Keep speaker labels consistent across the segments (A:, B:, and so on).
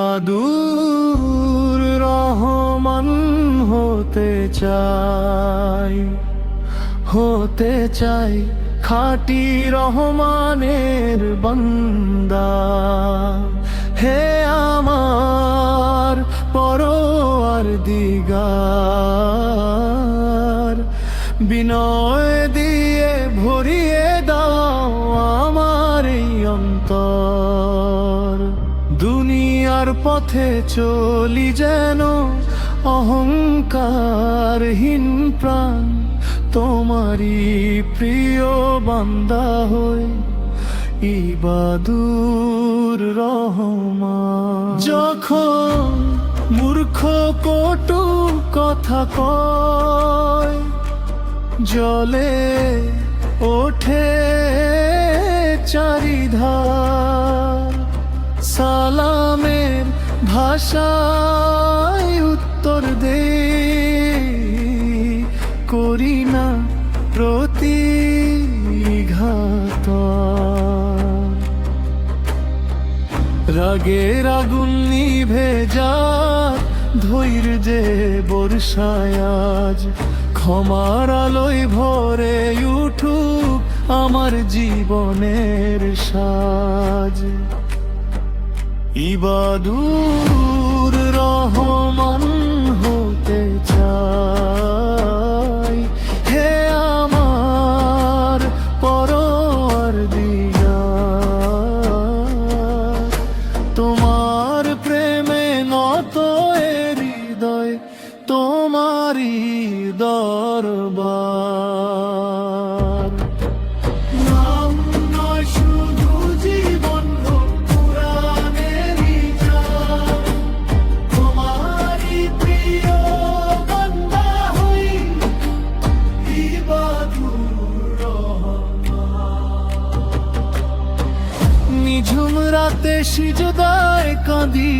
A: ইবাদুর রহমান হতে চাই খাঁটি রহমানের বান্দা। হে আমার পরওয়ারদিগার, বিনয় দিয়ে ভরিয়ে দাও আমার এই অন্তর। দুনিয়ার পথে চলি যেন অহংকারহীন প্রাণ, তোমারি প্রিয় বান্দা হই ইবাদুর রহমান। যখন মূর্খ কটু কথা কয়, জলে ওঠে চারিধার, সালামের ভাষায় উত্তর দে, করি না প্রতিঘাত। রাগের আগুন নিভে যাক, ধৈর্যে বর্ষায় আজ, ক্ষমার আলোয় ভরে উঠুক আমার জীবনের সাজ। ইবাদুর রহমান হতে চাই, হে আমার পরওয়ারদিগার, তোমার প্রেমে নত হৃদয়, তোমারি দরবার। নাম নয় শুধু জীবন, পুরাণেরই জান, তোমারি প্রিয় বান্দা হই ইবাদুর রহমান। নিঝুম রাতে সিজদায় কাঁদি,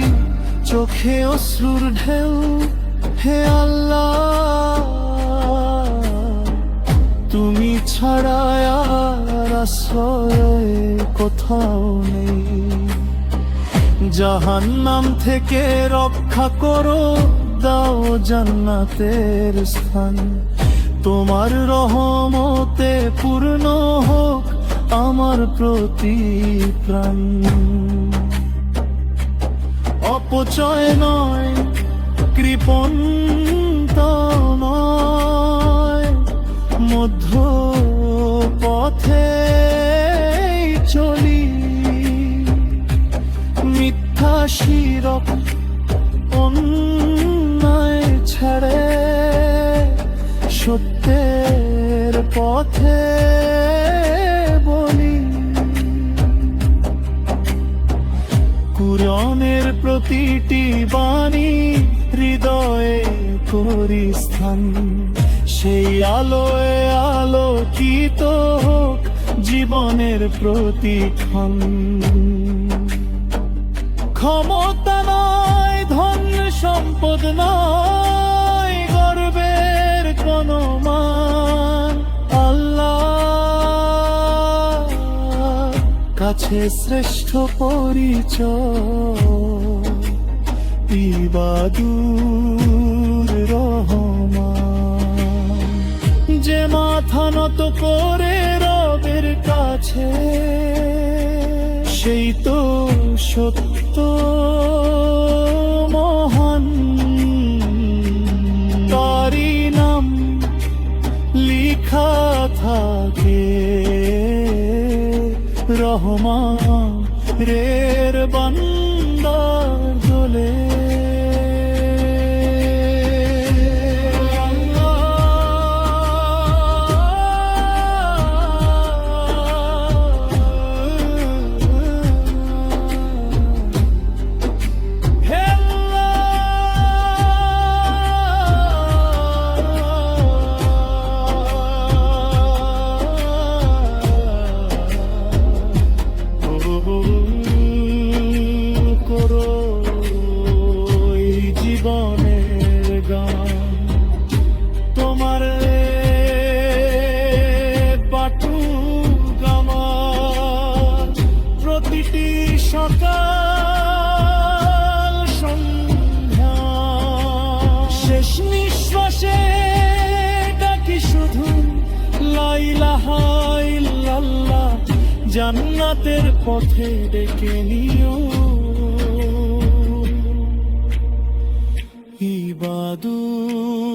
A: চোখে অশ্রুর ঢেউ, হে আল্লাহ তুমি ছাড়া আর আশ্রয় কোথাও নেই। জাহান্নাম থেকে রক্ষা করো, দাও জান্নাতের স্থান, তোমার রহমতে পূর্ণ হোক আমার প্রতি প্রাণ। অপচয় নয়, কৃপণ নয়, মধ্য পথে চলি, মিথ্যা শিরক অন্যায় ছেড়ে সত্যের পথে বলি। কুরআনের প্রতিটি বাণী হৃদয়ে করি স্থান, সেই আলোয় আলোকিত হোক জীবনের প্রতিক্ষণ। ক্ষমতা নয়, ধন সম্পদ নয়, গর্বের কোনো মান, আল্লাহ কাছে শ্রেষ্ঠ পরিচয় ইবাদুর রহমান। যে মাথা নত করে রবের কাছে, সেই তো সত্য মহান, তারি নাম লিখা থাকে রহমান রের বান্দার দোলে। সকাল সন্ধ্যা, শেষ নিঃশ্বাসে ডাকি শুধু লা ইলাহা ইল্লাল্লাহ, জান্নাতের পথে ডেকে নিও। ইবাদুত